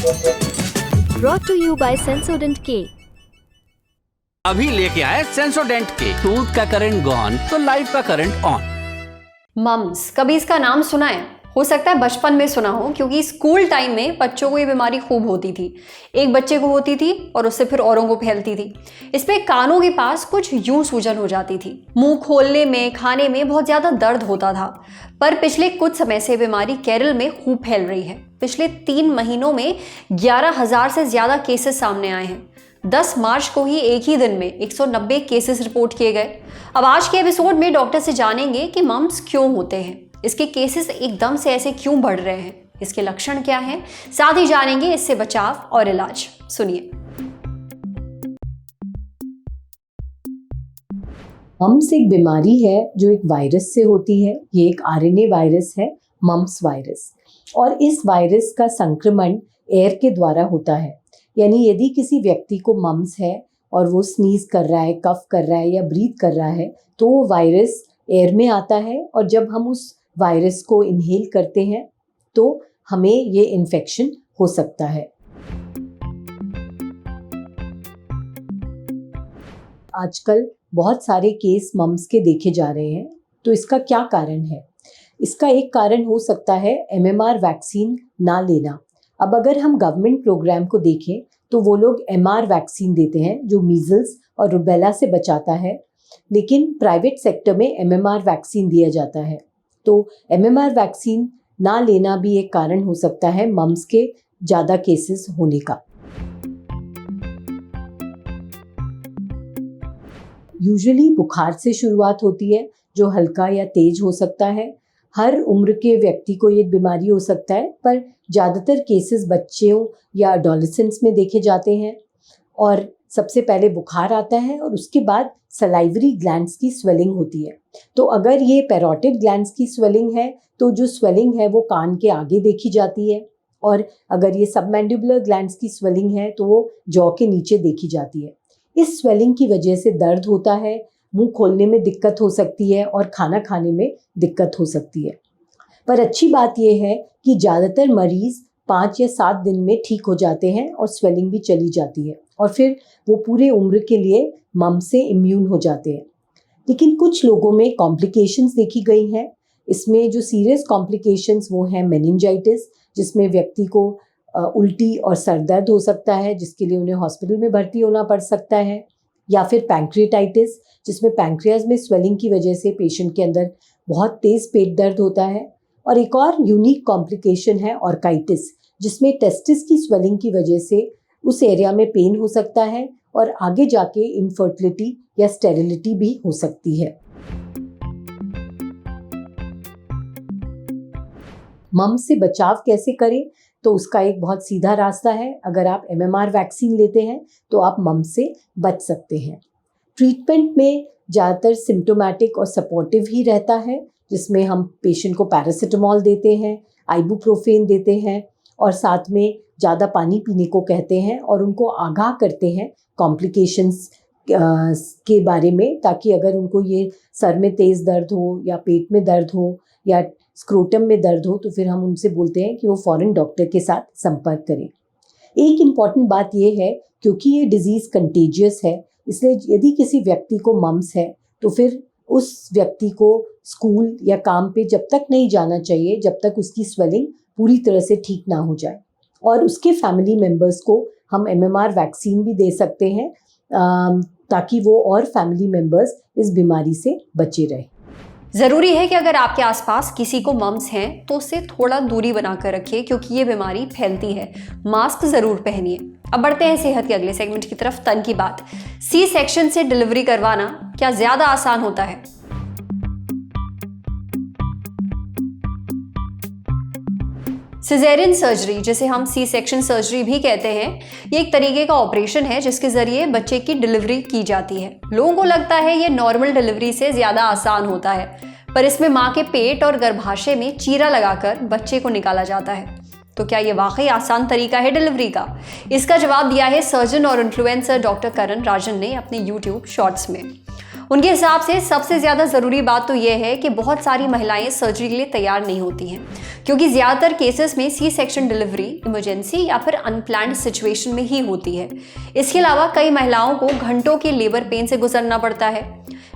Brought to you by Sensodyne K। अभी लेके आए सेंसोडेंट के। टूथ का करंट गॉन तो लाइफ का करंट ऑन। मम्स, कभी इसका नाम सुना है? हो सकता है बचपन में सुना हो, क्योंकि स्कूल टाइम में बच्चों को ये बीमारी खूब होती थी। एक बच्चे को होती थी और उससे फिर औरों को फैलती थी। इसमें कानों के पास कुछ यूं सूजन हो जाती थी, मुंह खोलने में, खाने में बहुत ज्यादा दर्द होता था। पर पिछले कुछ समय से बीमारी केरल में खूब फैल रही है। पिछले 3 महीनों में 11,000 से ज्यादा केसेस सामने आए हैं। 10 मार्च को ही एक ही दिन में 190 केसेस रिपोर्ट किए गए। अब आज के एपिसोड में डॉक्टर से जानेंगे कि मम्स क्यों होते हैं, इसके केसेस एकदम से ऐसे क्यों बढ़ रहे हैं, इसके लक्षण क्या हैं, साथ ही जानेंगे इससे बचाव और इलाज। सुनिए। मम्स एक बीमारी है जो एक वायरस से होती है। ये एक आरएनए वायरस है, मम्स वायरस। और इस वायरस का संक्रमण एयर के द्वारा होता है। यानी यदि किसी व्यक्ति को मम्स है और वो स्नीज कर रहा है, कफ कर रहा है या ब्रीथ कर रहा है, तो वो वायरस एयर में आता है और जब हम उस वायरस को इनहेल करते हैं तो हमें ये इन्फेक्शन हो सकता है। आजकल बहुत सारे केस मम्स के देखे जा रहे हैं, तो इसका क्या कारण है? इसका एक कारण हो सकता है एमएमआर वैक्सीन ना लेना। अब अगर हम गवर्नमेंट प्रोग्राम को देखें तो वो लोग एमआर वैक्सीन देते हैं जो मीजल्स और रुबेला से बचाता है, लेकिन प्राइवेट सेक्टर में एमएमआर वैक्सीन दिया जाता है। तो एमएमआर वैक्सीन ना लेना भी एक कारण हो सकता है मम्स के ज़्यादा केसेस होने का। यूजुअली बुखार से शुरुआत होती है जो हल्का या तेज हो सकता है। हर उम्र के व्यक्ति को ये बीमारी हो सकता है, पर ज़्यादातर केसेस बच्चों या एडोलेसेंट्स में देखे जाते हैं। और सबसे पहले बुखार आता है और उसके बाद सलाइवरी ग्लैंड्स की स्वेलिंग होती है। तो अगर ये पैरोटिड ग्लैंड्स की स्वेलिंग है तो जो स्वेलिंग है वो कान के आगे देखी जाती है, और अगर ये सबमैंडिबुलर ग्लैंड्स की स्वेलिंग है तो वो जॉ के नीचे देखी जाती है। इस स्वेलिंग की वजह से दर्द होता है, मुंह खोलने में दिक्कत हो सकती है और खाना खाने में दिक्कत हो सकती है। पर अच्छी बात यह है कि ज़्यादातर मरीज़ 5 या 7 दिन में ठीक हो जाते हैं और स्वेलिंग भी चली जाती है और फिर वो पूरे उम्र के लिए मम्स से इम्यून हो जाते हैं। लेकिन कुछ लोगों में कॉम्प्लिकेशंस देखी गई हैं। इसमें जो सीरियस कॉम्प्लिकेशंस वो हैं मेनिंजाइटिस, जिसमें व्यक्ति को उल्टी और सर दर्द हो सकता है, जिसके लिए उन्हें हॉस्पिटल में भर्ती होना पड़ सकता है, या फिर पैंक्रियाटाइटिस, जिसमें पैंक्रियाज में स्वेलिंग की वजह से पेशेंट के अंदर बहुत तेज़ पेट दर्द होता है। और एक और यूनिक कॉम्प्लिकेशन है ऑर्काइटिस, जिसमें टेस्टिस की स्वेलिंग की वजह से उस एरिया में पेन हो सकता है और आगे जाके इनफर्टिलिटी या स्टेरिलिटी भी हो सकती है। मम्स से बचाव कैसे करें? तो उसका एक बहुत सीधा रास्ता है। अगर आप एमएमआर वैक्सीन लेते हैं तो आप मम्स से बच सकते हैं। ट्रीटमेंट में ज़्यादातर सिम्टोमेटिक और सपोर्टिव ही रहता है, जिसमें हम पेशेंट को पैरासिटामोल देते हैं, आइबुप्रोफेन देते हैं और साथ में ज़्यादा पानी पीने को कहते हैं और उनको आगाह करते हैं कॉम्प्लिकेशंस के बारे में, ताकि अगर उनको ये सर में तेज़ दर्द हो या पेट में दर्द हो या स्क्रोटम में दर्द हो तो फिर हम उनसे बोलते हैं कि वो फ़ौरन डॉक्टर के साथ संपर्क करें। एक इम्पॉर्टेंट बात ये है, क्योंकि ये डिज़ीज़ कंटेजियस है, इसलिए यदि किसी व्यक्ति को मम्स है तो फिर उस व्यक्ति को स्कूल या काम पे जब तक नहीं जाना चाहिए जब तक उसकी स्वेलिंग पूरी तरह से ठीक ना हो जाए। और उसके फैमिली मेम्बर्स को हम एमएमआर वैक्सीन भी दे सकते हैं ताकि वो और फैमिली मेम्बर्स इस बीमारी से बचे रहें। ज़रूरी है कि अगर आपके आसपास किसी को मम्स हैं तो उससे थोड़ा दूरी बनाकर रखिए, क्योंकि ये बीमारी फैलती है। मास्क ज़रूर पहनिए। अब बढ़ते हैं सेहत के अगले सेगमेंट की तरफ। तन की बात। सी सेक्शन से डिलीवरी करवाना क्या ज़्यादा आसान होता है? सिजेरियन सर्जरी, जिसे हम सी सेक्शन सर्जरी भी कहते हैं, ये एक तरीके का ऑपरेशन है जिसके जरिए बच्चे की डिलीवरी की जाती है। लोगों को लगता है ये नॉर्मल डिलीवरी से ज़्यादा आसान होता है, पर इसमें माँ के पेट और गर्भाशय में चीरा लगाकर बच्चे को निकाला जाता है। तो क्या ये वाकई आसान तरीका है डिलीवरी का? इसका जवाब दिया है सर्जन और इन्फ्लुएंसर डॉक्टर करण राजन ने अपने YouTube शॉर्ट्स में। उनके हिसाब से सबसे ज़्यादा ज़रूरी बात तो यह है कि बहुत सारी महिलाएं सर्जरी के लिए तैयार नहीं होती हैं, क्योंकि ज़्यादातर केसेस में सी सेक्शन डिलीवरी इमरजेंसी या फिर अनप्लान्ड सिचुएशन में ही होती है। इसके अलावा कई महिलाओं को घंटों के लेबर पेन से गुजरना पड़ता है।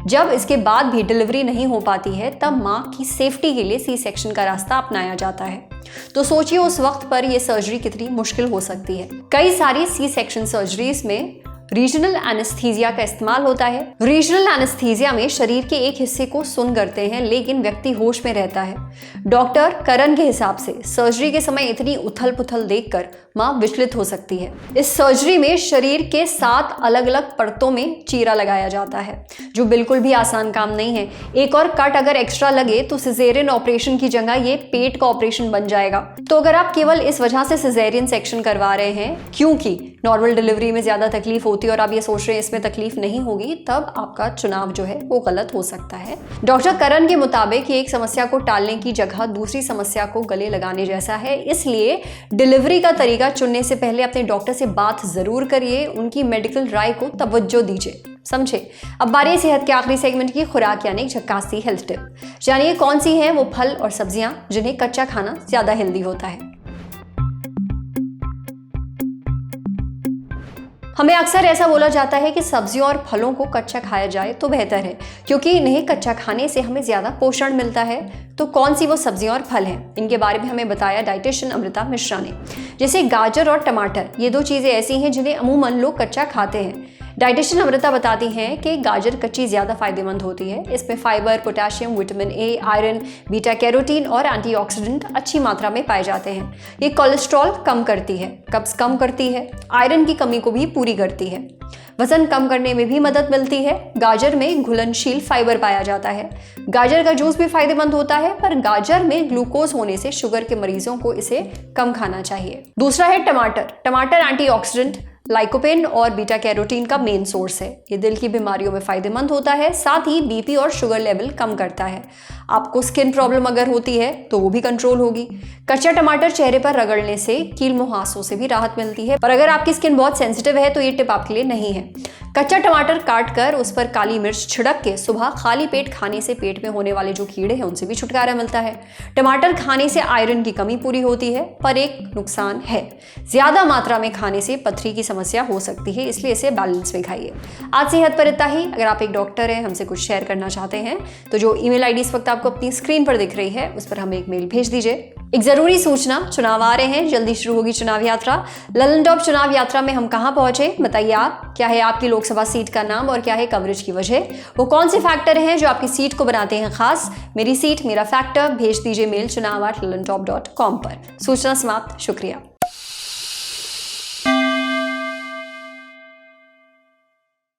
जब इसके बाद भी डिलीवरी नहीं हो पाती है तब माँ की सेफ्टी के लिए सी सेक्शन का रास्ता अपनाया जाता है। तो सोचिए उस वक्त पर यह सर्जरी कितनी मुश्किल हो सकती है। कई सारी सी सेक्शन सर्जरीज में रीजनल एनेस्थीसिया का इस्तेमाल होता है। रीजनल एनेस्थीसिया में शरीर के एक हिस्से को सुन्न करते हैं लेकिन व्यक्ति होश में रहता है। डॉक्टर करण के हिसाब से सर्जरी के समय इतनी उथल पुथल देखकर मां विचलित हो सकती है। इस सर्जरी में शरीर के 7 अलग अलग परतों में चीरा लगाया जाता है, जो बिल्कुल भी आसान काम नहीं है। एक और कट अगर एक्स्ट्रा लगे तो सिजेरियन ऑपरेशन की जगह ये पेट का ऑपरेशन बन जाएगा। तो अगर आप केवल इस वजह से सिजेरियन सेक्शन करवा रहे हैं क्योंकि नॉर्मल डिलीवरी में ज्यादा तकलीफ होती है और आप ये सोच रहे हैं इसमें तकलीफ नहीं होगी, तब आपका चुनाव जो है वो गलत हो सकता है। डॉक्टर करण के मुताबिक एक समस्या को टालने की जगह दूसरी समस्या को गले लगाने जैसा है, इसलिए डिलीवरी का तरीका चुनने से पहले अपने डॉक्टर से बात जरूर करिए, उनकी मेडिकल राय को तवज्जो दीजिए। समझे। अब बारी सेहत के आखिरी सेगमेंट की खुराक यानी झक्कासी हेल्थ टिप। जानिए कौन सी हैं वो फल और सब्जियां जिन्हें कच्चा खाना ज्यादा हेल्दी होता है। हमें अक्सर ऐसा बोला जाता है कि सब्जियों और फलों को कच्चा खाया जाए तो बेहतर है, क्योंकि इन्हें कच्चा खाने से हमें ज्यादा पोषण मिलता है। तो कौन सी वो सब्जियां और फल हैं, इनके बारे में हमें बताया डाइटिशियन अमृता मिश्रा ने। जैसे गाजर और टमाटर, ये 2 चीजें ऐसी हैं जिन्हें अमूमन लोग कच्चा खाते हैं। डाइटिशियन अमृता बताती हैं कि गाजर कच्ची ज़्यादा फायदेमंद होती है। इसमें fibre, potassium, vitamin A, iron, beta carotene और एंटीऑक्सीडेंट अच्छी मात्रा में पाए जाते हैं। ये कोलेस्ट्रॉल कम करती है, कब्ज कम करती है, आयरन की कमी को भी पूरी करती है, वजन कम करने में भी मदद मिलती है। गाजर में घुलनशील फाइबर पाया जाता है। गाजर का जूस भी फायदेमंद होता है, पर गाजर में ग्लूकोज होने से शुगर के मरीजों को इसे कम खाना चाहिए। दूसरा है टमाटर। टमाटर एंटीऑक्सीडेंट, लाइकोपेन और बीटा कैरोटीन का मेन सोर्स है। ये दिल की बीमारियों में फायदेमंद होता है, साथ ही बीपी और शुगर लेवल कम करता है। आपको स्किन प्रॉब्लम अगर होती है तो वो भी कंट्रोल होगी। कच्चा टमाटर चेहरे पर रगड़ने से कील मुहासों से भी राहत मिलती है, पर अगर आपकी स्किन बहुत सेंसिटिव है तो ये टिप आपके लिए नहीं है। कच्चा टमाटर काट कर उस पर काली मिर्च छिड़क के सुबह खाली पेट खाने से पेट में होने वाले जो कीड़े हैं उनसे भी छुटकारा मिलता है। टमाटर खाने से आयरन की कमी पूरी होती है, पर एक नुकसान है, ज्यादा मात्रा में खाने से पथरी की समस्या हो सकती है, इसलिए इसे बैलेंस में खाइए। आज सेहत पर इतना ही। अगर आप एक डॉक्टर हैं, हमसे कुछ शेयर करना चाहते हैं तो जो ईमेल आईडी इस वक्त आपको अपनी स्क्रीन पर दिख रही है उस पर हमें एक मेल भेज दीजिए। एक जरूरी सूचना, चुनाव आ रहे हैं, जल्दी शुरू होगी चुनाव यात्रा। ललन टॉप चुनाव यात्रा में हम कहां पहुंचे, बताइए आप। क्या है आपकी लोकसभा सीट का नाम और क्या है कवरेज की वजह? वो कौन से फैक्टर हैं जो आपकी सीट को बनाते हैं खास? मेरी सीट मेरा फैक्टर, भेज दीजिए मेल chunav@lalontop.com पर। सूचना समाप्त। शुक्रिया।